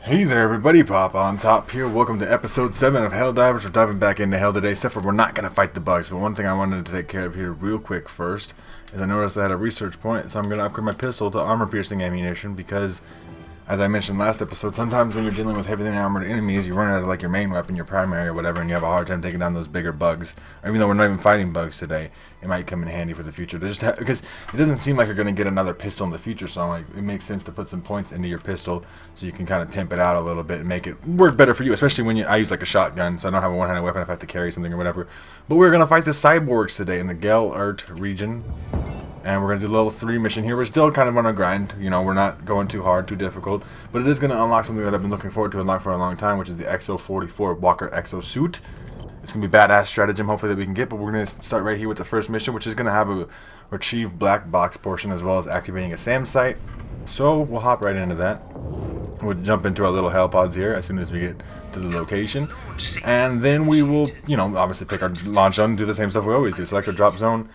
Hey there everybody, Popontop here. Welcome to episode 7 of Helldivers. We're diving back into hell today, except for we're not going to fight the bugs. But one thing I wanted to take care of here real quick first is I noticed I had a research point, so I'm going to upgrade my pistol to armor-piercing ammunition because, as I mentioned last episode, sometimes when you're dealing with heavily armored enemies, you run out of like your main weapon, your primary or whatever, and you have a hard time taking down those bigger bugs. Or even though we're not even fighting bugs today, it might come in handy for the future. To just because it doesn't seem like you're going to get another pistol in the future, so like it makes sense to put some points into your pistol so you can kind of pimp it out a little bit and make it work better for you, especially when I use like a shotgun, so I don't have a one-handed weapon if I have to carry something or whatever. But we're going to fight the Cyborgs today in the Helldivers region. And we're going to do a level 3 mission here. We're still kind of on a grind. You know, we're not going too hard, too difficult. But it is going to unlock something that I've been looking forward to unlock for a long time, which is the XO44 Walker Exosuit. It's going to be a badass stratagem, hopefully, that we can get. But we're going to start right here with the first mission, which is going to have a retrieve black box portion as well as activating a SAM site. So we'll hop right into that. We'll jump into our little hell pods here as soon as we get to the location. And then we will, you know, obviously pick our launch zone and do the same stuff we always do. Select our drop zone.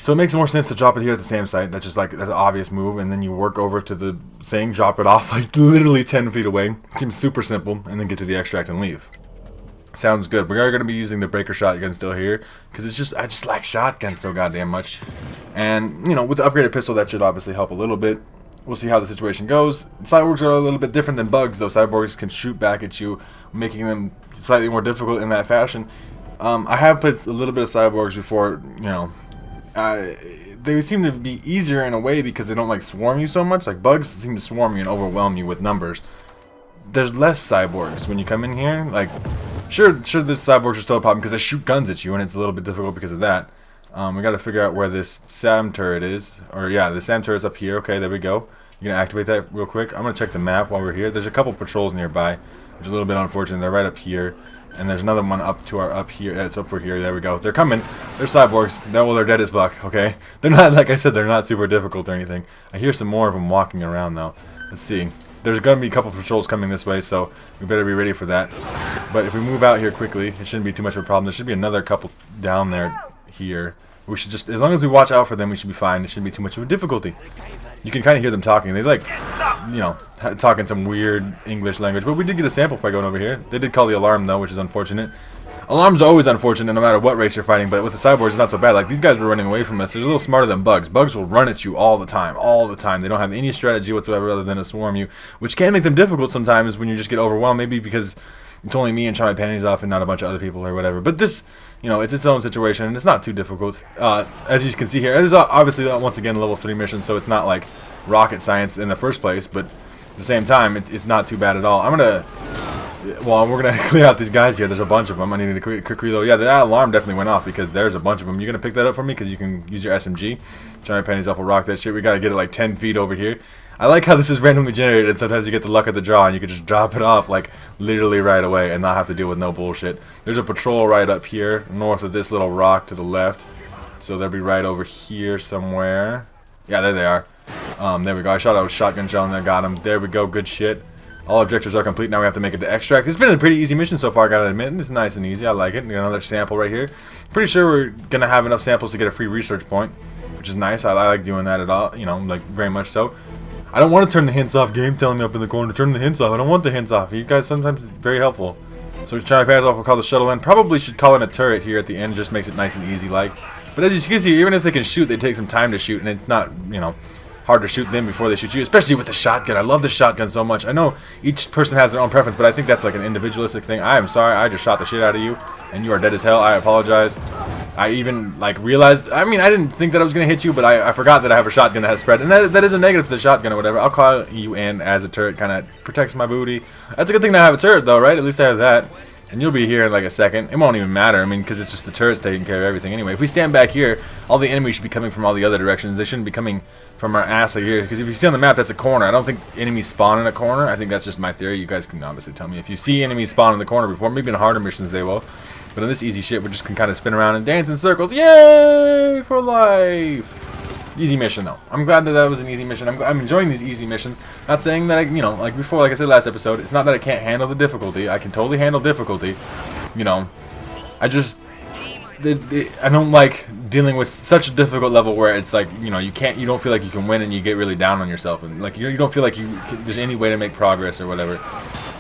So it makes more sense to drop it here at the SAM site. That's just like, that's an obvious move. And then you work over to the thing, drop it off like literally 10 feet away. Seems super simple. And then get to the extract and leave. Sounds good. We are going to be using the breaker shotgun still here. Because it's just, I just like shotguns so goddamn much. And, you know, with the upgraded pistol, that should obviously help a little bit. We'll see how the situation goes. Cyborgs are a little bit different than bugs, though. Cyborgs can shoot back at you, making them slightly more difficult in that fashion. I have played a little bit of Cyborgs before, you know. They seem to be easier in a way because they don't like swarm you so much. Like bugs seem to swarm you and overwhelm you with numbers. There's less Cyborgs when you come in here. Like, sure the Cyborgs are still a problem because they shoot guns at you, and it's a little bit difficult because of that. We got to figure out where this SAM turret is. Or yeah, the SAM turret's up here. Okay, there we go. You're gonna activate that real quick. I'm gonna check the map while we're here. There's a couple patrols nearby, which is a little bit unfortunate. They're right up here. And there's another one up to our up here. It's over here. There we go. They're coming. They're Cyborgs. Well, they're dead as fuck. Okay. They're not, like I said, they're not super difficult or anything. I hear some more of them walking around though. Let's see. There's gonna be a couple patrols coming this way, so we better be ready for that. But if we move out here quickly, it shouldn't be too much of a problem. There should be another couple down there here. We should just, as long as we watch out for them, we should be fine. It shouldn't be too much of a difficulty. You can kind of hear them talking. They like, you know, talking some weird English language. But we did get a sample by going over here. They did call the alarm though, which is unfortunate. Alarms are always unfortunate no matter what race you're fighting. But with the Cyborgs, it's not so bad. Like these guys were running away from us. They're a little smarter than bugs. Bugs will run at you all the time, all the time. They don't have any strategy whatsoever other than to swarm you, which can make them difficult sometimes when you just get overwhelmed. Maybe because it's only me and trying my panties off and not a bunch of other people or whatever. But this, you know, it's its own situation and it's not too difficult. As you can see here, it is obviously once again a level 3 mission, so it's not like rocket science in the first place. But at the same time, it's not too bad at all. We're gonna clear out these guys here. There's a bunch of them. I need a quick reload. Yeah, that alarm definitely went off because there's a bunch of them. You're gonna pick that up for me because you can use your SMG. Try my panties off. We'll rock that shit. We gotta get it like 10 feet over here. I like how this is randomly generated and sometimes you get the luck of the draw and you can just drop it off like literally right away and not have to deal with no bullshit. There's a patrol right up here north of this little rock to the left. So they'll be right over here somewhere. Yeah, there they are. There we go. I shot out a shotgun shell and I got him. There we go. Good shit. All objectives are complete. Now we have to make it to extract. It's been a pretty easy mission so far, I gotta admit. It's nice and easy. I like it. Got another sample right here. Pretty sure we're gonna have enough samples to get a free research point, which is nice. I like doing that at all. You know, like very much so. I don't want to turn the hints off. Game telling me up in the corner to turn the hints off. I don't want the hints off. You guys sometimes it's very helpful. So we're trying to pass off. We'll call the shuttle in. Probably should call in a turret here at the end. Just makes it nice and easy like. But as you can see, even if they can shoot, they take some time to shoot, and it's not, you know, hard to shoot them before they shoot you, especially with the shotgun. I love the shotgun so much. I know each person has their own preference, but I think that's like an individualistic thing. I am sorry, I just shot the shit out of you, and you are dead as hell. I apologize. I even like realized, I mean, I didn't think that I was gonna hit you, but I forgot that I have a shotgun that has spread, and that is a negative to the shotgun or whatever. I'll call you in as a turret, kind of protects my booty. That's a good thing to have a turret though, right? At least I have that. And you'll be here in like a second. It won't even matter, I mean, because it's just the turrets taking care of everything anyway. If we stand back here, all the enemies should be coming from all the other directions. They shouldn't be coming from our ass like here. Because if you see on the map, that's a corner. I don't think enemies spawn in a corner. I think that's just my theory. You guys can obviously tell me if you see enemies spawn in the corner before. Maybe in harder missions they will. But in this easy shit, we just can kind of spin around and dance in circles. Yay! For life! Easy mission though. I'm glad that was an easy mission. I'm enjoying these easy missions. Not saying that you know, like before, like I said last episode, it's not that I can't handle the difficulty. I can totally handle difficulty. You know, I just I don't like dealing with such a difficult level where it's like, you don't feel like you can win, and you get really down on yourself, and like you don't feel like there's any way to make progress or whatever.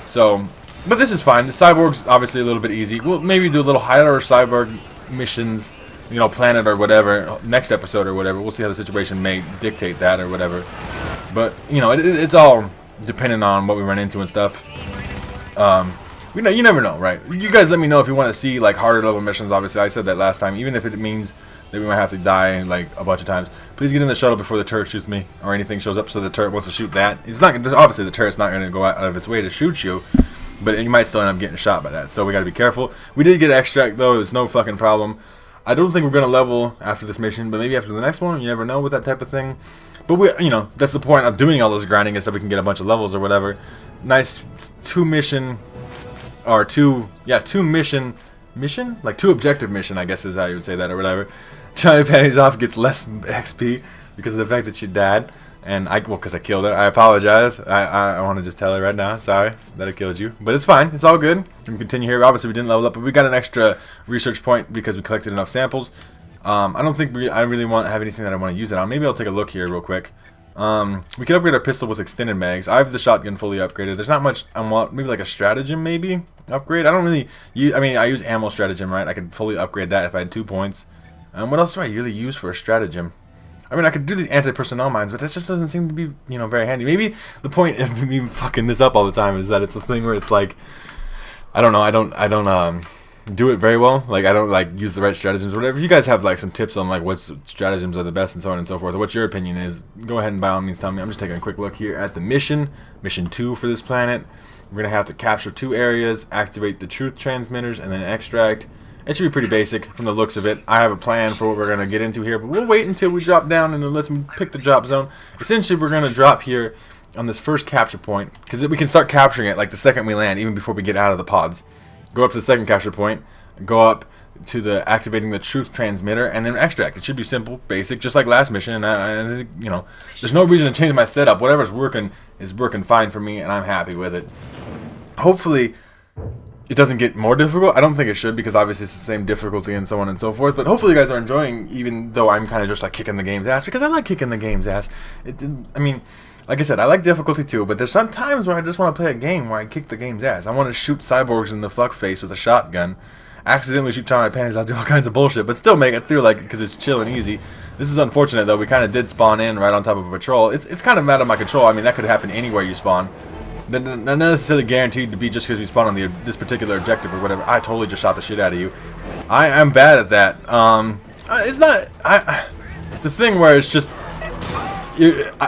So, but this is fine. The Cyborgs obviously a little bit easy. We'll maybe do a little higher Cyborg missions, planet or whatever, next episode or whatever. We'll see how the situation may dictate that or whatever. But it's all dependent on what we run into and stuff. You never know, right? You guys let me know if you want to see like harder level missions. Obviously, I said that last time. Even if it means that we might have to die like a bunch of times, please get in the shuttle before the turret shoots me or anything shows up. So the turret wants to shoot that. It's not obviously the turret's not going to go out of its way to shoot you, but you might still end up getting shot by that. So we got to be careful. We did get extract though. It's no fucking problem. I don't think we're going to level after this mission, but maybe after the next one. You never know with that type of thing. But that's the point of doing all this grinding, is so we can get a bunch of levels or whatever. Nice two objective mission, I guess is how you would say that or whatever. Johnny Panties Off gets less XP because of the fact that she died, and because I killed her. I apologize. I want to just tell her right now, sorry that I killed you, but it's fine. It's all good. We can continue here. Obviously, we didn't level up, but we got an extra research point because we collected enough samples. I don't think I really have anything that I want to use it on. Maybe I'll take a look here real quick. We can upgrade our pistol with extended mags. I have the shotgun fully upgraded. There's not much I want. Maybe like a stratagem, maybe upgrade. I don't really use. I use ammo stratagem, right? I could fully upgrade that if I had 2 points. What else do I really use for a stratagem? I could do these anti-personnel mines, but that just doesn't seem to be, very handy. Maybe the point of me fucking this up all the time is that it's a thing where it's like, I don't know. I don't do it very well. Like, I don't like use the right stratagems or whatever. If you guys have like some tips on like what stratagems are the best and so on and so forth, or what your opinion is, go ahead and by all means tell me. I'm just taking a quick look here at the mission 2 for this planet. We're gonna have to capture 2 areas, activate the truth transmitters, and then extract. It should be pretty basic from the looks of it. I have a plan for what we're gonna get into here, but we'll wait until we drop down and then let's pick the drop zone. Essentially, we're gonna drop here on this first capture point, because we can start capturing it like the second we land, even before we get out of the pods. Go up to the second capture point, go up to the activating the truth transmitter, and then extract. It should be simple, basic, just like last mission. And there's no reason to change my setup. Whatever's working is working fine for me, and I'm happy with it. Hopefully, it doesn't get more difficult. I don't think it should, because obviously it's the same difficulty and so on and so forth. But hopefully you guys are enjoying, even though I'm kind of just like kicking the game's ass, because I like kicking the game's ass. Like I said, I like difficulty too, but there's some times where I just want to play a game where I kick the game's ass. I want to shoot cyborgs in the fuck face with a shotgun, accidentally shoot Johnny Panties. I'll do all kinds of bullshit, but still make it through, like, because it's chill and easy. This is unfortunate though. We kind of did spawn in right on top of a patrol. It's kind of out of my control. That could happen anywhere you spawn. Not necessarily guaranteed to be just because we spawn on this particular objective or whatever. I totally just shot the shit out of you. I am bad at that. It's not. The thing where it's just.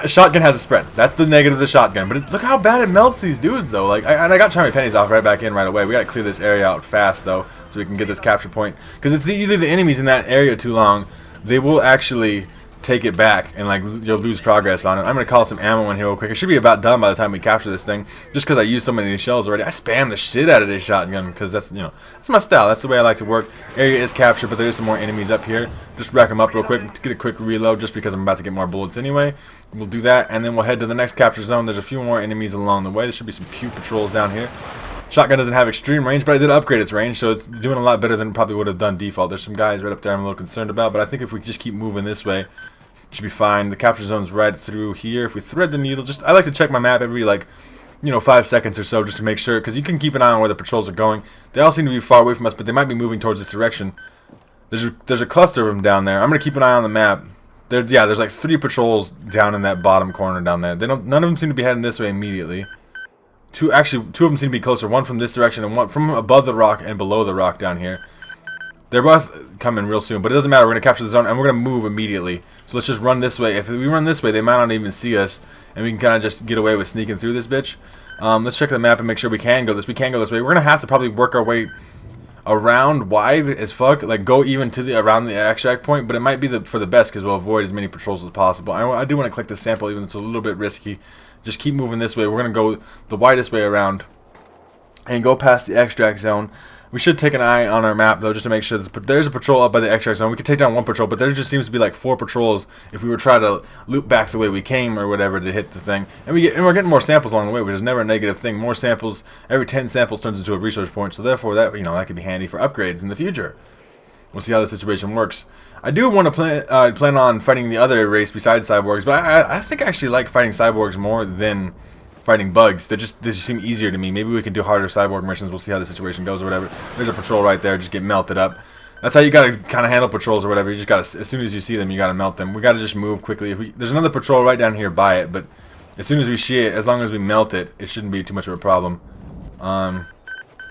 Shotgun has a spread. That's the negative of the shotgun. But look how bad it melts these dudes, though. Like, I got Charmy Pennies off right back in right away. We gotta clear this area out fast, though, so we can get this capture point. Because if you leave the enemies in that area too long, they will actually take it back, and like you'll lose progress on it. I'm gonna call some ammo in here real quick. It should be about done by the time we capture this thing. Just because I used so many shells already, I spam the shit out of this shotgun because that's that's my style. That's the way I like to work. Area is captured, but there is some more enemies up here. Just rack them up real quick to get a quick reload, just because I'm about to get more bullets anyway. We'll do that, and then we'll head to the next capture zone. There's a few more enemies along the way. There should be some pew patrols down here. Shotgun doesn't have extreme range, but I did upgrade its range, so it's doing a lot better than it probably would have done default. There's some guys right up there I'm a little concerned about, but I think if we just keep moving this way, should be fine. The capture zone's right through here. If we thread the needle, I like to check my map every 5 seconds or so, just to make sure, because you can keep an eye on where the patrols are going. They all seem to be far away from us, but they might be moving towards this direction. There's a cluster of them down there. I'm gonna keep an eye on the map. There's like 3 patrols down in that bottom corner down there. None of them seem to be heading this way immediately. Two of them seem to be closer. One from this direction and one from above the rock and below the rock down here. They're both coming real soon, but it doesn't matter. We're gonna capture the zone and we're gonna move immediately. So let's just run this way. If we run this way, they might not even see us, and we can kind of just get away with sneaking through this bitch. Let's check the map and make sure we can go this. We can go this way. We're gonna have to probably work our way around wide as fuck, like go even to around the extract point. But it might be for the best, because we'll avoid as many patrols as possible. I do want to collect the sample, even though it's a little bit risky. Just keep moving this way. We're gonna go the widest way around and go past the extract zone. We should take an eye on our map, though, just to make sure that there's a patrol up by the extract zone. We could take down 1 patrol, but there just seems to be like 4 patrols if we were trying to loop back the way we came or whatever to hit the thing. And we're getting more samples along the way, which is never a negative thing. More samples, every 10 samples turns into a research point, so therefore that that could be handy for upgrades in the future. We'll see how the situation works. I do want to plan on fighting the other race besides Cyborgs, but I think I actually like fighting Cyborgs more than fighting bugs. They just seem easier to me. Maybe we can do harder Cyborg missions. We'll see how the situation goes or whatever. There's a patrol right there. Just get melted up. That's how you gotta kind of handle patrols or whatever. You just gotta, as soon as you see them, you gotta melt them. We gotta just move quickly. There's another patrol right down here by it, but as soon as we see it, as long as we melt it, it shouldn't be too much of a problem.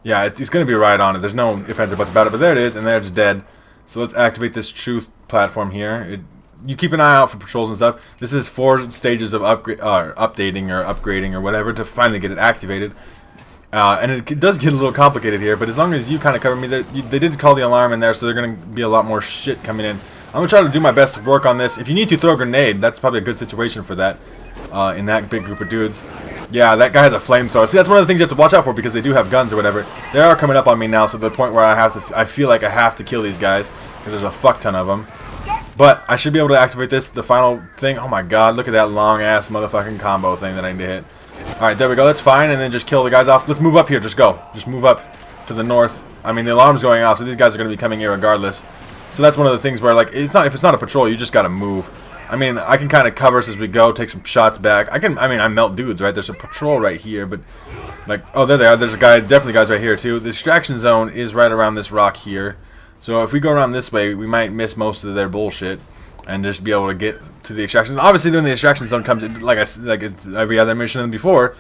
Yeah, it's gonna be right on it. There's no ifs, ands, or buts about it. But there it is, and there it's dead. So let's activate this truth platform here. You keep an eye out for patrols and stuff. This is 4 stages of updating or upgrading or whatever to finally get it activated. And it does get a little complicated here, but as long as you kind of cover me, they did call the alarm in there, so they're going to be a lot more shit coming in. I'm going to try to do my best to work on this. If you need to throw a grenade, that's probably a good situation for that in that big group of dudes. Yeah, that guy has a flamethrower. See, that's one of the things you have to watch out for because they do have guns or whatever. They are coming up on me now, so to the point where I feel like I have to kill these guys because there's a fuck ton of them. But I should be able to activate this, the final thing. Oh my god, look at that long-ass motherfucking combo thing that I need to hit. Alright, there we go. That's fine. And then just kill the guys off. Let's move up here. Just go. Just move up to the north. I mean, the alarm's going off, so these guys are going to be coming here regardless. So that's one of the things where, like, if it's not a patrol, you just got to move. I mean, I can kind of cover us as we go, take some shots back. I melt dudes, right? There's a patrol right here, but, like, oh, there they are. There's a guy, definitely guys right here, too. The distraction zone is right around this rock here. So if we go around this way, we might miss most of their bullshit and just be able to get to the extraction. Obviously, when the extraction zone comes in, like it's every other mission than before,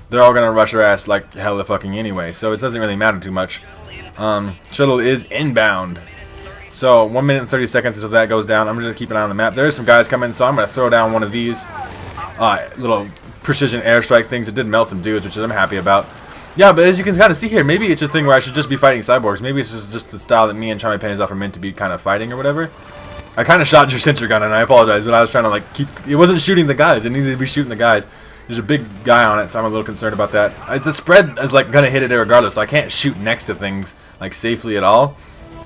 they're all gonna rush our ass like hell fucking anyway. So it doesn't really matter too much. Shuttle is inbound. So 1 minute and 30 seconds until that goes down. I'm just gonna keep an eye on the map. There's some guys coming, so I'm gonna throw down one of these little precision airstrike things. It did melt some dudes, which I'm happy about. Yeah, but as you can kind of see here, maybe it's just a thing where I should just be fighting cyborgs. Maybe it's just the style that me and Charmy Penny's off are meant to be kind of fighting or whatever. I kind of shot your sentry gun, and I apologize, but I was trying to, like, it wasn't shooting the guys. It needed to be shooting the guys. There's a big guy on it, so I'm a little concerned about that. The spread is, like, going to hit it regardless, so I can't shoot next to things, like, safely at all.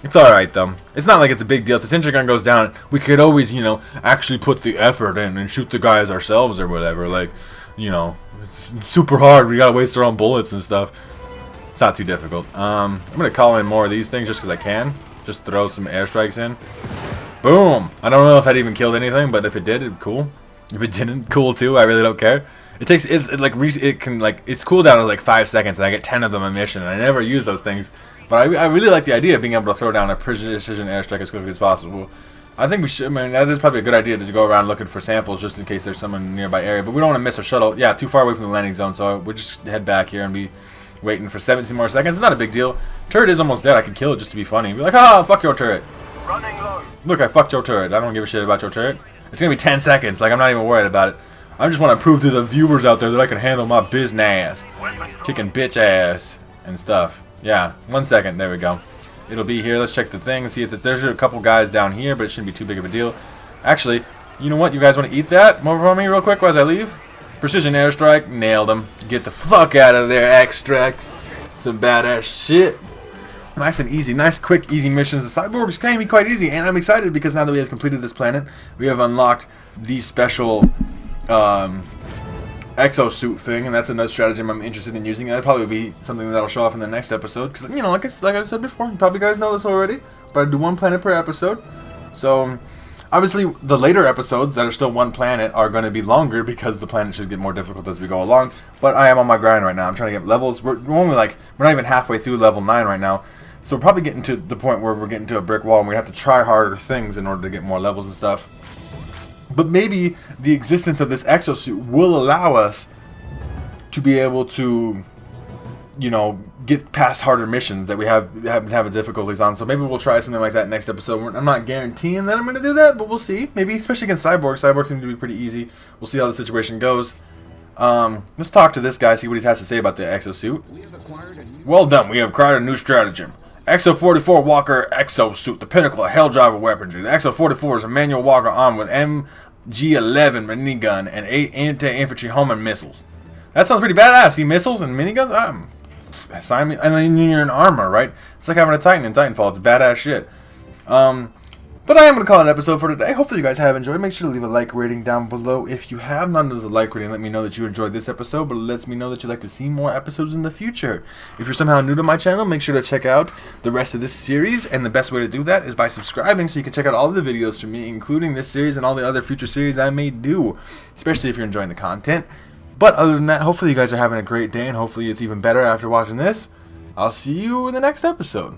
It's alright, though. It's not like it's a big deal. If the sentry gun goes down, we could always, you know, actually put the effort in and shoot the guys ourselves or whatever. Like, you know, it's super hard. We got to waste our own bullets and stuff. It's not too difficult. I'm going to call in more of these things just because I can. Just throw some airstrikes in. Boom! I don't know if that even killed anything, but if it did, cool. If it didn't, cool too. I really don't care. It takes its cooldown is like 5 seconds, and I get 10 of them a mission. And I never use those things, but I really like the idea of being able to throw down a precision airstrike as quickly as possible. I think we should. I mean, that is probably a good idea to go around looking for samples just in case there's someone in a nearby area. But we don't want to miss our shuttle. Yeah, too far away from the landing zone, so we'll just head back here and be waiting for 17 more seconds. It's not a big deal. Turret is almost dead. I could kill it just to be funny. Be like, ah, fuck your turret. Running low. Look, I fucked your turret. I don't give a shit about your turret. It's gonna be 10 seconds. Like, I'm not even worried about it. I just want to prove to the viewers out there that I can handle my business. Kicking bitch ass and stuff. Yeah, 1 second. There we go. It'll be here. Let's check the thing and see if there's a couple guys down here, but it shouldn't be too big of a deal. Actually, you know what? You guys want to eat that more for me real quick as I leave? Precision airstrike. Nailed him. Get the fuck out of there, extract. Some badass shit. Nice and easy. Nice, quick, easy missions. The Cyborgs can be quite easy, and I'm excited because now that we have completed this planet, we have unlocked the special exosuit thing, and that's another stratagem I'm interested in using. That'll probably be something that'll show off in the next episode, because, you know, like I said before, you probably guys know this already, but I do 1 planet per episode. So, obviously, the later episodes that are still 1 planet are going to be longer because the planet should get more difficult as we go along, but I am on my grind right now. I'm trying to get levels. We're not even halfway through level 9 right now. So we're probably getting to the point where we're getting to a brick wall and we have to try harder things in order to get more levels and stuff. But maybe the existence of this exosuit will allow us to be able to, you know, get past harder missions that we haven't had difficulties on. So maybe we'll try something like that next episode. I'm not guaranteeing that I'm going to do that, but we'll see. Maybe, especially against Cyborgs. Cyborgs seem to be pretty easy. We'll see how the situation goes. Let's talk to this guy, see what he has to say about the exosuit. Well done. We have acquired a new stratagem. Exo-44 Walker Exosuit, the pinnacle of Helldivers weaponry. The Exo-44 is a manual walker armed with MG-11 minigun and 8 anti-infantry homing missiles. That sounds pretty badass. See, missiles and miniguns? Assign me. And then you're in armor, right? It's like having a Titan in Titanfall. It's badass shit. But But I am going to call it an episode for today. Hopefully you guys have enjoyed. Make sure to leave a like rating down below if you have. Not only does a like rating let me know that you enjoyed this episode, but it lets me know that you'd like to see more episodes in the future. If you're somehow new to my channel, make sure to check out the rest of this series. And the best way to do that is by subscribing so you can check out all of the videos from me, including this series and all the other future series I may do, especially if you're enjoying the content. But other than that, hopefully you guys are having a great day, and hopefully it's even better after watching this. I'll see you in the next episode.